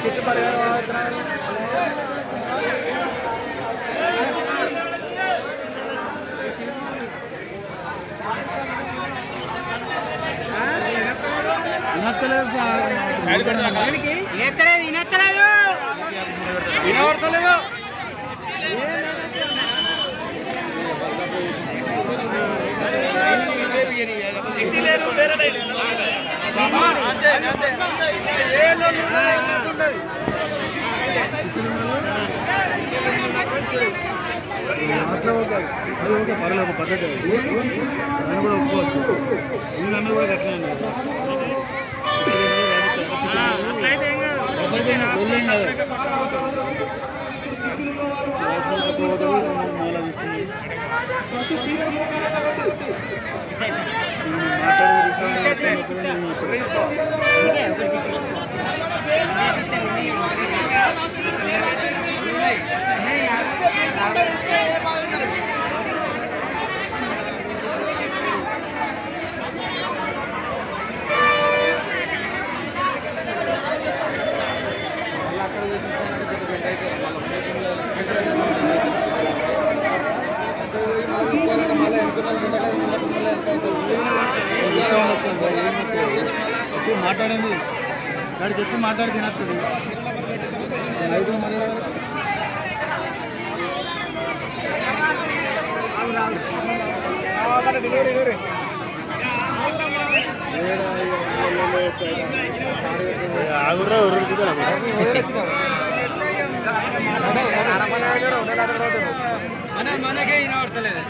చెట్టు పరిహారం వినబడతలేదు. అది ఒక పర్లేదు ఒక పద్ధతి దాన్ని కూడా ఒప్పుకోవచ్చు. నన్ను కూడా కట్టినా వెళ్ళేం కదా మాట్లాడింది వాడికి ఎక్కువ మాట్లాడి తినస్తుంది అయిపోయి మరి ఆగురా మనకే వినబడతలేదు.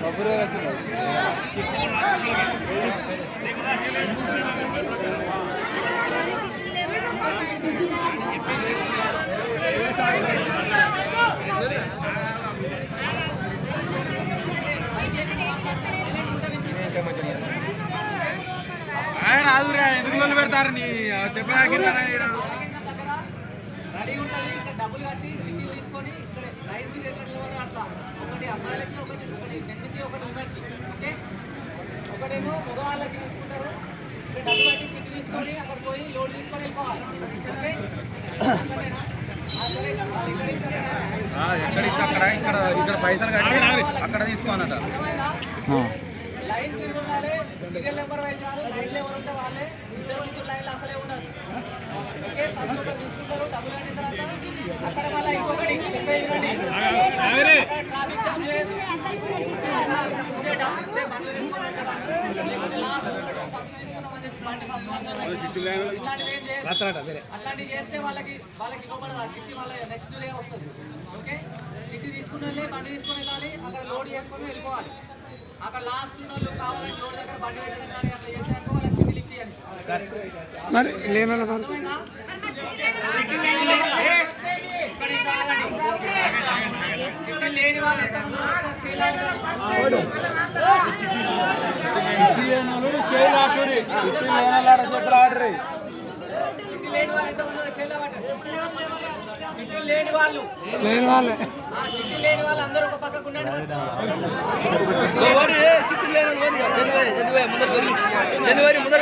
ఎందుకు పెడతారు నీ చెప్పడానికి రెడీ ఉంటుంది. ఇక్కడ డబ్బులు కట్టి చిట్టీలు తీసుకొని ఇక్కడ లైన్ సీరియట్లు నిలబడి అట్లా ఒకటి అమ్మాయిలకి ఒకటి పెద్దకి ఒకటి ఉన్నట్టు. ఓకే, ఒకటేమో మగవాళ్ళకి తీసుకుంటారు. ఇక్కడ డబ్బులు కట్టి చిట్టి తీసుకొని అక్కడ పోయి లోన్ తీసుకొని వెళ్ళిపోవాలి. ఓకే, ఇక్కడ పైసలు కట్టి అక్కడ తీసుకోనట. లైన్ సీరియల్ ఉండాలి. సీరియల్ నెంబర్ వైజ్ కాదు. లైన్లో ఎవరు ఉంటే వాళ్ళే. ఇద్దరు ముగ్గురు లైన్లు అసలే ఉండదు. ఓకే, ఫస్ట్ ఒకటి తీసుకుంటారు. డబ్బులు కట్టిన తర్వాత అక్కడ మళ్ళీ ఇంకొకటి ట్రాఫిక్ జామ్ చేయదు. ముందే డబ్బులు ఇస్తే బండ్లు తీసుకొని పెట్టడం, లేకపోతే లాస్ట్ ఫస్ట్ తీసుకుందామని చెప్పి బండి ఫస్ట్ ఇట్లాంటివి ఏం చేయదు. అట్లాంటివి చేస్తే వాళ్ళకి ఇవ్వబడదు. ఆ చిట్టి మళ్ళీ నెక్స్ట్ డే వస్తుంది. ఓకే, చిట్టి తీసుకుని వెళ్ళి బండి తీసుకొని వెళ్ళాలి. అక్కడ లోడ్ చేసుకొని వెళ్ళిపోవాలి. అక్కడ లాస్ట్ ఉన్న వాళ్ళు కావాలంటే రోడ్ దగ్గర బండి పెట్టడం కానీ అట్లా చేసాక వాళ్ళకి చిట్టి లిఫ్ట్ చేయాలి. మరి లేమన్నా చిట్టి లేని వాళ్ళు ఎంతమంది చేయాలి. చిట్టి లేని వాళ్ళు ఎంతమంది చేయలేమంటారు. చిట్టి లేని వాళ్ళు అందరూ ఒక పక్కకు ఉండండి. జనవరి ముందర